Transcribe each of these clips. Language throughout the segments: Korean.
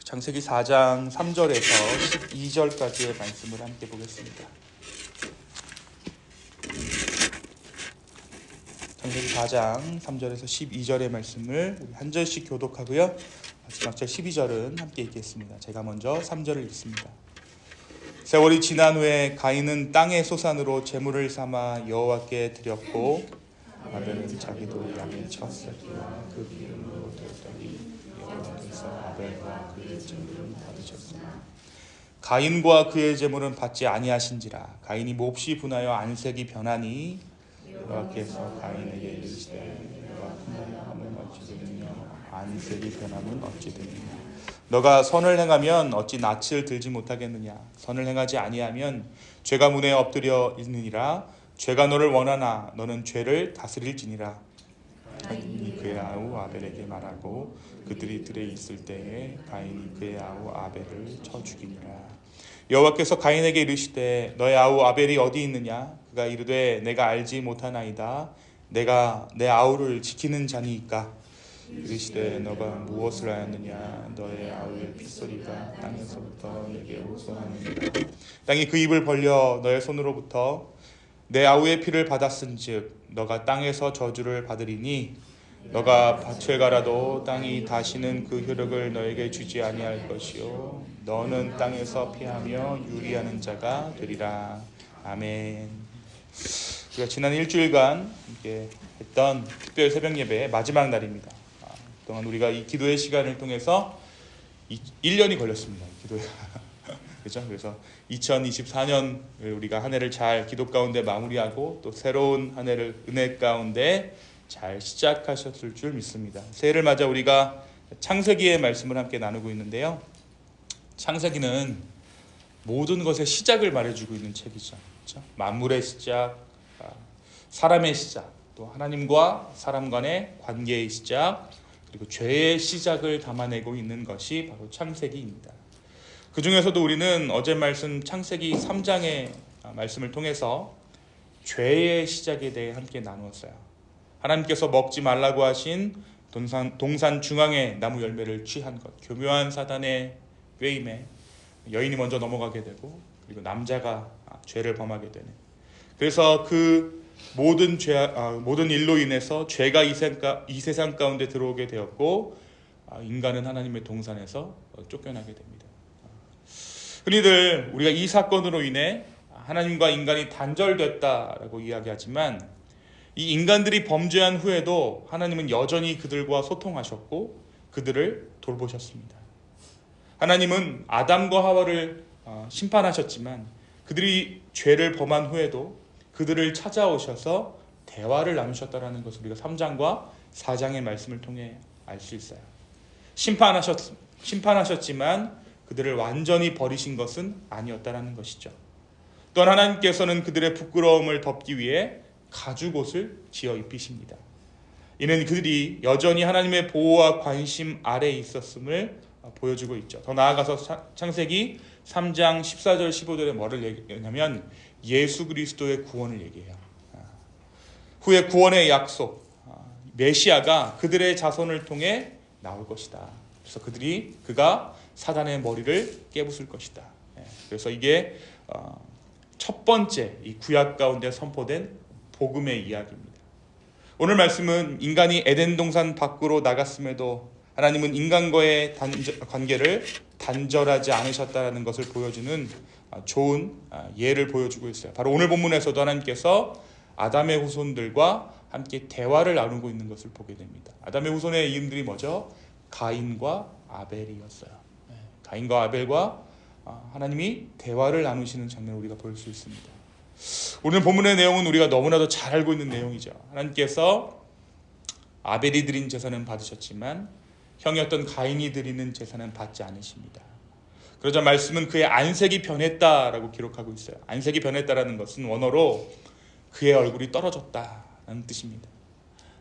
창세기 4장 3절에서 12절까지의 말씀을 함께 보겠습니다. 창세기 4장 3절에서 12절의 말씀을 한 절씩 교독하고요. 마지막 절 12절은 함께 읽겠습니다. 제가 먼저 3절을 읽습니다. 세월이 지난 후에 가인은 땅의 소산으로 제물을 삼아 여호와께 드렸고 아벨은 자기도 양의 첫 새끼와 그 기름으로 드렸더니 여호와께서 아벨과 그의 제물을 받으셨으나 가인과 그의 제물은 받지 아니하신지라. 가인이 몹시 분하여 안색이 변하니 여호와께서 가인에게 이르시되 너가 분하여함은 어찌 되느냐 안색이 변함은 어찌 되느냐. 너가 선을 행하면 어찌 낯을 들지 못하겠느냐. 선을 행하지 아니하면 죄가 문에 엎드려 있느니라. 죄가 너를 원하나 너는 죄를 다스릴지니라. 가인이 그의 아우 아벨에게 말하고 그들이 들에 있을 때에 가인이 그의 아우 아벨을 쳐 죽이니라. 여호와께서 가인에게 이르시되 너의 아우 아벨이 어디 있느냐. 그가 이르되 내가 알지 못하나이다. 내가 내 아우를 지키는 자니이까. 이르시되 너가 무엇을 하였느냐. 너의 아우의 핏소리가 땅에서부터 내게 호소하느니라. 땅이 그 입을 벌려 너의 손으로부터 내 아우의 피를 받았은즉 너가 땅에서 저주를 받으리니 너가 밭을 갈아도 땅이 다시는 그 효력을 너에게 주지 아니할 것이요 너는 땅에서 피하며 유리하는 자가 되리라. 아멘. 우리가 지난 일주일간 함께 했던 특별 새벽 예배의 마지막 날입니다. 그동안 우리가 이 기도의 시간을 통해서 1년이 걸렸습니다. 기도에. 그렇죠? 그래서 2024년을 우리가 한 해를 잘 기도 가운데 마무리하고 또 새로운 한 해를 은혜 가운데 잘 시작하셨을 줄 믿습니다. 새해를 맞아 우리가 창세기의 말씀을 함께 나누고 있는데요. 창세기는 모든 것의 시작을 말해주고 있는 책이죠. 그렇죠? 만물의 시작, 사람의 시작, 또 하나님과 사람 간의 관계의 시작, 그리고 죄의 시작을 담아내고 있는 것이 바로 창세기입니다. 그 중에서도 우리는 어제 말씀 창세기 3장의 말씀을 통해서 죄의 시작에 대해 함께 나누었어요. 하나님께서 먹지 말라고 하신 동산 중앙의 나무 열매를 취한 것, 교묘한 사단의 꾀임에 여인이 먼저 넘어가게 되고 그리고 남자가 죄를 범하게 되는. 그래서 그 모든 일로 인해서 죄가 이 세상 가운데 들어오게 되었고 인간은 하나님의 동산에서 쫓겨나게 됩니다. 흔히들 우리가 이 사건으로 인해 하나님과 인간이 단절됐다라고 이야기하지만 이 인간들이 범죄한 후에도 하나님은 여전히 그들과 소통하셨고 그들을 돌보셨습니다. 하나님은 아담과 하와를 심판하셨지만 그들이 죄를 범한 후에도 그들을 찾아오셔서 대화를 나누셨다는 것을 우리가 3장과 4장의 말씀을 통해 알 수 있어요. 심판하셨지만 그들을 완전히 버리신 것은 아니었다라는 것이죠. 또한 하나님께서는 그들의 부끄러움을 덮기 위해 가죽옷을 지어 입히십니다. 이는 그들이 여전히 하나님의 보호와 관심 아래에 있었음을 보여주고 있죠. 더 나아가서 창세기 3장 14절 15절에 뭐를 얘기하냐면 예수 그리스도의 구원을 얘기해요. 후에 구원의 약속, 메시아가 그들의 자손을 통해 나올 것이다. 그래서 그가 사단의 머리를 깨부술 것이다. 그래서 이게 첫 번째 이 구약 가운데 선포된 복음의 이야기입니다. 오늘 말씀은 인간이 에덴 동산 밖으로 나갔음에도 하나님은 인간과의 관계를 단절하지 않으셨다는 것을 보여주는 좋은 예를 보여주고 있어요. 바로 오늘 본문에서도 하나님께서 아담의 후손들과 함께 대화를 나누고 있는 것을 보게 됩니다. 아담의 후손의 이름들이 뭐죠? 가인과 아벨이었어요. 가인과 아벨과 하나님이 대화를 나누시는 장면을 우리가 볼 수 있습니다. 오늘 본문의 내용은 우리가 너무나도 잘 알고 있는 내용이죠. 하나님께서 아벨이 드린 제사는 받으셨지만 형이었던 가인이 드리는 제사는 받지 않으십니다. 그러자 말씀은 그의 안색이 변했다라고 기록하고 있어요. 안색이 변했다라는 것은 원어로 그의 얼굴이 떨어졌다는 뜻입니다.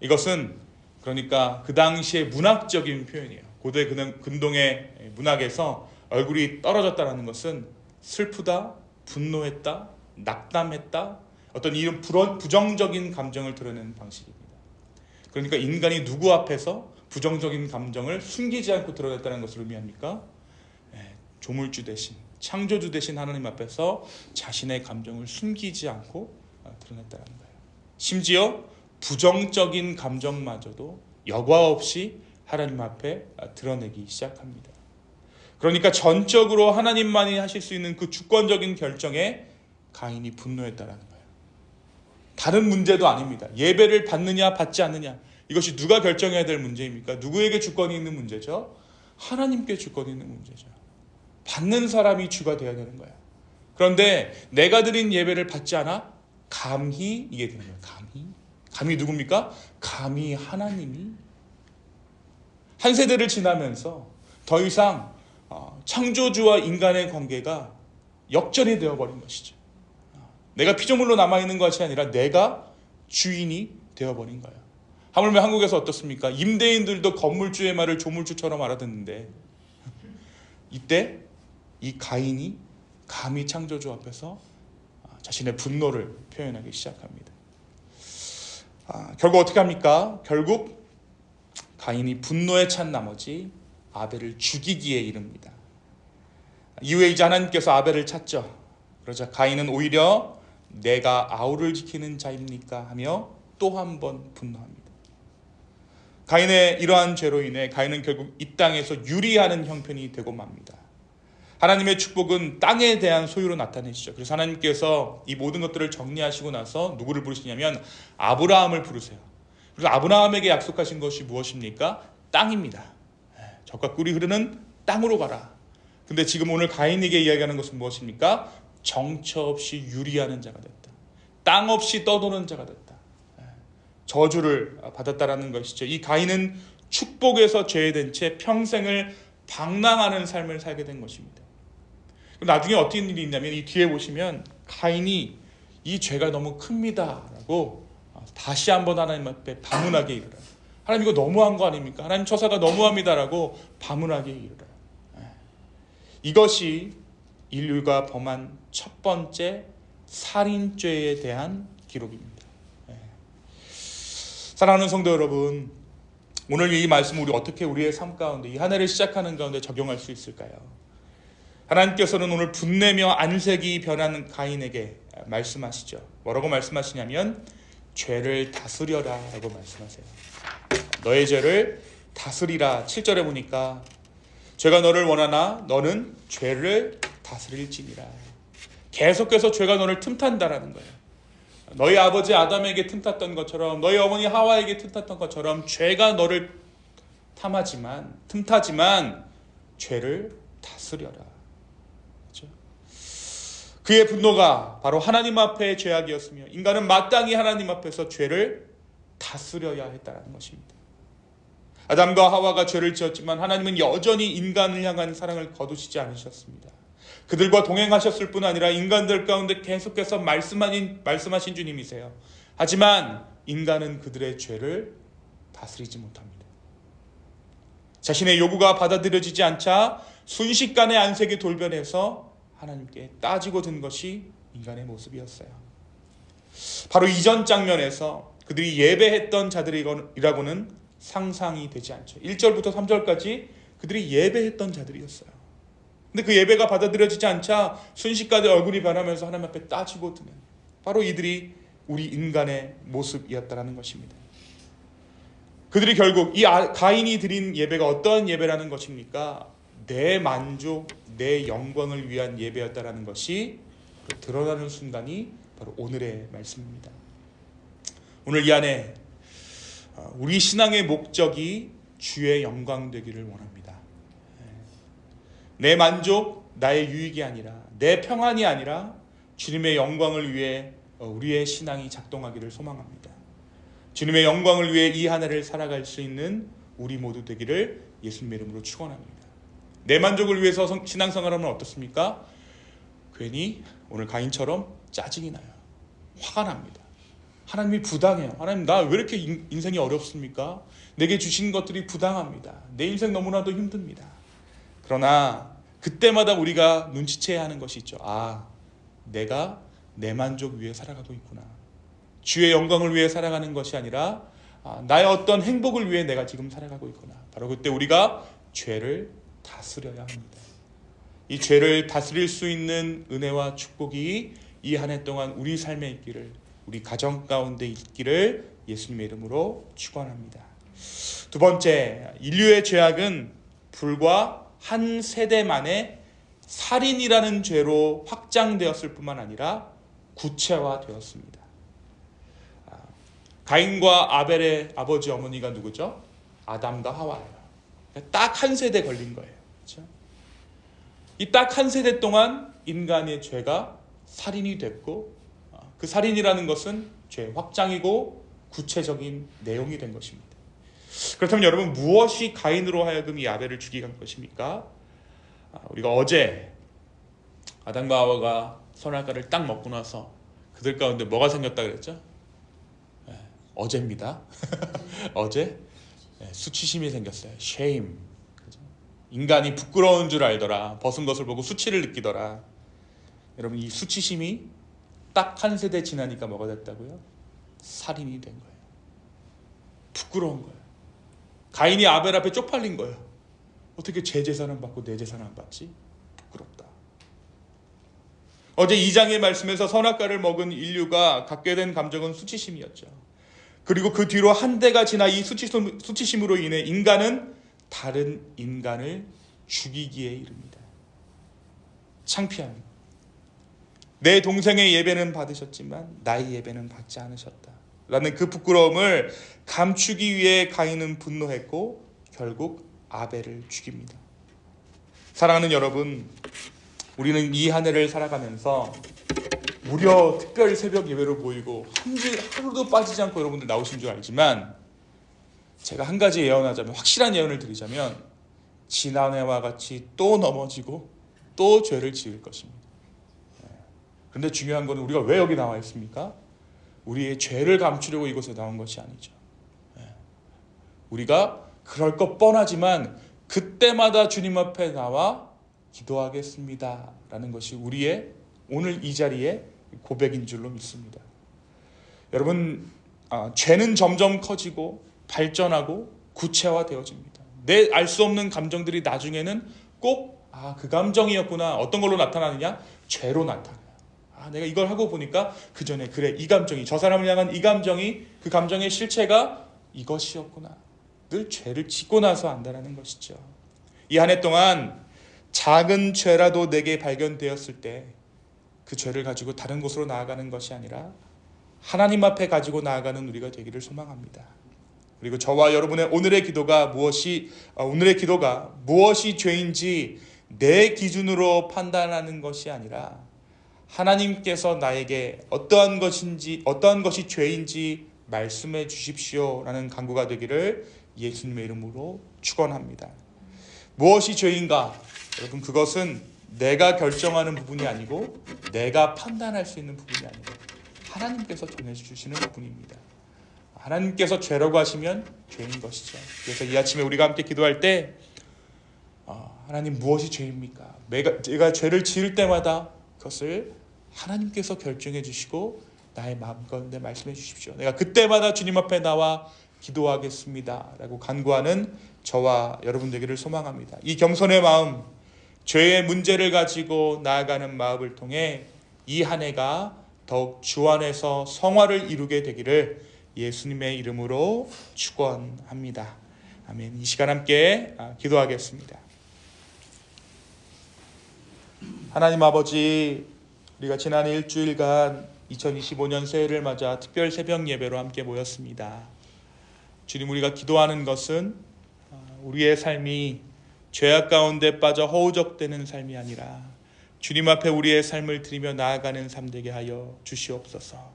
이것은 그러니까 그 당시의 문학적인 표현이에요. 고대 근동의 문학에서 얼굴이 떨어졌다는 것은 슬프다, 분노했다, 낙담했다, 어떤 이런 부정적인 감정을 드러내는 방식입니다. 그러니까 인간이 누구 앞에서 부정적인 감정을 숨기지 않고 드러냈다는 것을 의미합니까? 조물주 대신, 창조주 대신 하나님 앞에서 자신의 감정을 숨기지 않고 드러냈다는 거예요. 심지어 부정적인 감정마저도 여과 없이 하나님 앞에 드러내기 시작합니다. 그러니까 전적으로 하나님만이 하실 수 있는 그 주권적인 결정에 가인이 분노했다는 거예요. 다른 문제도 아닙니다. 예배를 받느냐 받지 않느냐, 이것이 누가 결정해야 될 문제입니까? 누구에게 주권이 있는 문제죠? 하나님께 주권이 있는 문제죠. 받는 사람이 주가 되어야 되는 거야. 그런데 내가 드린 예배를 받지 않아? 감히 이게 되는 거예요. 감히 누굽니까? 감히 하나님이. 한 세대를 지나면서 더 이상 창조주와 인간의 관계가 역전이 되어버린 것이죠. 내가 피조물로 남아있는 것이 아니라 내가 주인이 되어버린 거예요. 하물며 한국에서 어떻습니까? 임대인들도 건물주의 말을 조물주처럼 알아듣는데, 이때 이 가인이 감히 창조주 앞에서 자신의 분노를 표현하기 시작합니다. 결국 어떻게 합니까? 결국 가인이 분노에 찬 나머지 아벨을 죽이기에 이릅니다. 이후에 이제 하나님께서 아벨을 찾죠. 그러자 가인은 오히려 내가 아우를 지키는 자입니까? 하며 또 한 번 분노합니다. 가인의 이러한 죄로 인해 가인은 결국 이 땅에서 유리하는 형편이 되고 맙니다. 하나님의 축복은 땅에 대한 소유로 나타내시죠. 그래서 하나님께서 이 모든 것들을 정리하시고 나서 누구를 부르시냐면 아브라함을 부르세요. 그래서 아브라함에게 약속하신 것이 무엇입니까? 땅입니다. 젖과 꿀이 흐르는 땅으로 가라. 근데 지금 오늘 가인에게 이야기하는 것은 무엇입니까? 정처 없이 유리하는 자가 됐다. 땅 없이 떠도는 자가 됐다. 저주를 받았다라는 것이죠. 이 가인은 축복에서 죄된 채 평생을 방랑하는 삶을 살게 된 것입니다. 나중에 어떤 일이 있냐면 이 뒤에 보시면 가인이 이 죄가 너무 큽니다 라고 다시 한번 하나님 앞에 반문하게 이르러요. 하나님 이거 너무한 거 아닙니까? 하나님 처사가 너무합니다 라고 반문하게 이르러요. 이것이 인류가 범한 첫 번째 살인죄에 대한 기록입니다. 사랑하는 성도 여러분, 오늘 이 말씀을 우리 어떻게 우리의 삶 가운데 이 한 해를 시작하는 가운데 적용할 수 있을까요? 하나님께서는 오늘 분내며 안색이 변하는 가인에게 말씀하시죠. 뭐라고 말씀하시냐면 죄를 다스려라 라고 말씀하세요. 너의 죄를 다스리라. 7절에 보니까 죄가 너를 원하나 너는 죄를 다스릴지니라. 계속해서 죄가 너를 틈탄다라는 거예요. 너희 아버지 아담에게 틈탔던 것처럼, 너희 어머니 하와에게 틈탔던 것처럼 죄가 너를 틈타지만 죄를 다스려라. 그렇죠? 그의 분노가 바로 하나님 앞의 죄악이었으며 인간은 마땅히 하나님 앞에서 죄를 다스려야 했다는 것입니다. 아담과 하와가 죄를 지었지만 하나님은 여전히 인간을 향한 사랑을 거두시지 않으셨습니다. 그들과 동행하셨을 뿐 아니라 인간들 가운데 계속해서 말씀하신 주님이세요. 하지만 인간은 그들의 죄를 다스리지 못합니다. 자신의 요구가 받아들여지지 않자 순식간에 안색이 돌변해서 하나님께 따지고 든 것이 인간의 모습이었어요. 바로 이전 장면에서 그들이 예배했던 자들이라고는 상상이 되지 않죠. 1절부터 3절까지 그들이 예배했던 자들이었어요. 근데 그 예배가 받아들여지지 않자 순식간에 얼굴이 변하면서 하나님 앞에 따지고 드는, 바로 이들이 우리 인간의 모습이었다는 것입니다. 그들이 결국 이 가인이 드린 예배가 어떠한 예배라는 것입니까? 내 만족, 내 영광을 위한 예배였다는 것이 드러나는 순간이 바로 오늘의 말씀입니다. 오늘 이 안에 우리 신앙의 목적이 주의 영광 되기를 원합니다. 내 만족, 나의 유익이 아니라, 내 평안이 아니라 주님의 영광을 위해 우리의 신앙이 작동하기를 소망합니다. 주님의 영광을 위해 이 한 해를 살아갈 수 있는 우리 모두 되기를 예수님의 이름으로 축원합니다. 내 만족을 위해서 신앙생활하면 어떻습니까? 괜히 오늘 가인처럼 짜증이 나요. 화가 납니다. 하나님이 부당해요. 하나님, 나 왜 이렇게 인생이 어렵습니까? 내게 주신 것들이 부당합니다. 내 인생 너무나도 힘듭니다. 그러나 그때마다 우리가 눈치채야 하는 것이 있죠. 내가 내 만족 위해 살아가고 있구나. 주의 영광을 위해 살아가는 것이 아니라 나의 어떤 행복을 위해 내가 지금 살아가고 있구나. 바로 그때 우리가 죄를 다스려야 합니다. 이 죄를 다스릴 수 있는 은혜와 축복이 이 한 해 동안 우리 삶에 있기를, 우리 가정 가운데 있기를 예수님의 이름으로 축원합니다. 두 번째, 인류의 죄악은 불과 한 세대 만에 살인이라는 죄로 확장되었을 뿐만 아니라 구체화되었습니다. 가인과 아벨의 아버지 어머니가 누구죠? 아담과 하와예요. 딱 한 세대 걸린 거예요. 그렇죠? 이 딱 한 세대 동안 인간의 죄가 살인이 됐고, 그 살인이라는 것은 죄 확장이고 구체적인 내용이 된 것입니다. 그렇다면 여러분, 무엇이 가인으로 하여금 이 아벨을 죽이게 한 것입니까? 우리가 어제 아담과 하와가 선악과를 딱 먹고 나서 그들 가운데 뭐가 생겼다 그랬죠? 어제입니다. 어제 수치심이 생겼어요. shame. 인간이 부끄러운 줄 알더라. 벗은 것을 보고 수치를 느끼더라. 여러분, 이 수치심이 딱 한 세대 지나니까 뭐가 됐다고요? 살인이 된 거예요. 부끄러운 거예요. 가인이 아벨 앞에 쪽팔린 거예요. 어떻게 제 재산은 받고 내 재산은 안 받지? 부끄럽다. 어제 2장의 말씀에서 선악과를 먹은 인류가 갖게 된 감정은 수치심이었죠. 그리고 그 뒤로 한 대가 지나 이 수치심으로 인해 인간은 다른 인간을 죽이기에 이릅니다. 창피합니다. 내 동생의 예배는 받으셨지만 나의 예배는 받지 않으셨다 라는 그 부끄러움을 감추기 위해 가인은 분노했고 결국 아벨을 죽입니다. 사랑하는 여러분, 우리는 이 한 해를 살아가면서 무려 특별 새벽 예배로 모이고 하루도 빠지지 않고 여러분들 나오신 줄 알지만, 제가 한 가지 예언하자면, 확실한 예언을 드리자면, 지난해와 같이 또 넘어지고 또 죄를 지을 것입니다. 그런데 중요한 건 우리가 왜 여기 나와 있습니까? 우리의 죄를 감추려고 이곳에 나온 것이 아니죠. 우리가 그럴 것 뻔하지만 그때마다 주님 앞에 나와 기도하겠습니다 라는 것이 우리의 오늘 이 자리에 고백인 줄로 믿습니다. 여러분, 죄는 점점 커지고 발전하고 구체화되어집니다. 내 알 수 없는 감정들이 나중에는 꼭 그 감정이었구나. 어떤 걸로 나타나느냐? 죄로 나타나요. 내가 이걸 하고 보니까 그 전에 그래, 이 감정이, 저 사람을 향한 이 감정이, 그 감정의 실체가 이것이었구나. 늘 죄를 짓고 나서 안다라는 것이죠. 이 한 해 동안 작은 죄라도 내게 발견되었을 때 그 죄를 가지고 다른 곳으로 나아가는 것이 아니라 하나님 앞에 가지고 나아가는 우리가 되기를 소망합니다. 그리고 저와 여러분의 오늘의 기도가 무엇이 죄인지 내 기준으로 판단하는 것이 아니라 하나님께서 나에게 어떠한 것이 죄인지 말씀해 주십시오라는 간구가 되기를 예수님의 이름으로 축원합니다. 무엇이 죄인가? 여러분, 그것은 내가 결정하는 부분이 아니고 내가 판단할 수 있는 부분이 아니고 하나님께서 정해주시는 부분입니다. 하나님께서 죄라고 하시면 죄인 것이죠. 그래서 이 아침에 우리가 함께 기도할 때 하나님, 무엇이 죄입니까? 내가 죄를 지을 때마다 그것을 하나님께서 결정해 주시고 나의 마음 가운데 말씀해 주십시오. 내가 그때마다 주님 앞에 나와 기도하겠습니다 라고 간구하는 저와 여러분 되기를 소망합니다. 이 겸손의 마음, 죄의 문제를 가지고 나아가는 마음을 통해 이 한 해가 더욱 주 안에서 성화를 이루게 되기를 예수님의 이름으로 축원합니다. 아멘. 이 시간 함께 기도하겠습니다. 하나님 아버지, 우리가 지난 일주일간 2025년 새해를 맞아 특별 새벽 예배로 함께 모였습니다. 주님, 우리가 기도하는 것은 우리의 삶이 죄악 가운데 빠져 허우적대는 삶이 아니라 주님 앞에 우리의 삶을 드리며 나아가는 삶 되게 하여 주시옵소서.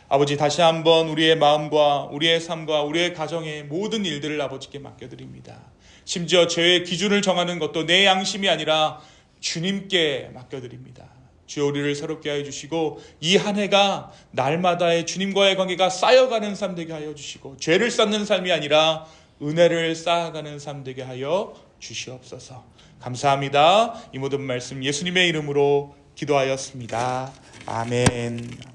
아버지, 다시 한번 우리의 마음과 우리의 삶과 우리의 가정의 모든 일들을 아버지께 맡겨드립니다. 심지어 죄의 기준을 정하는 것도 내 양심이 아니라 주님께 맡겨드립니다. 주여, 우리를 새롭게 하여 주시고 이 한 해가 날마다의 주님과의 관계가 쌓여가는 삶 되게 하여 주시고 죄를 쌓는 삶이 아니라 은혜를 쌓아가는 삶 되게 하여 주시옵소서. 감사합니다. 이 모든 말씀 예수님의 이름으로 기도하였습니다. 아멘.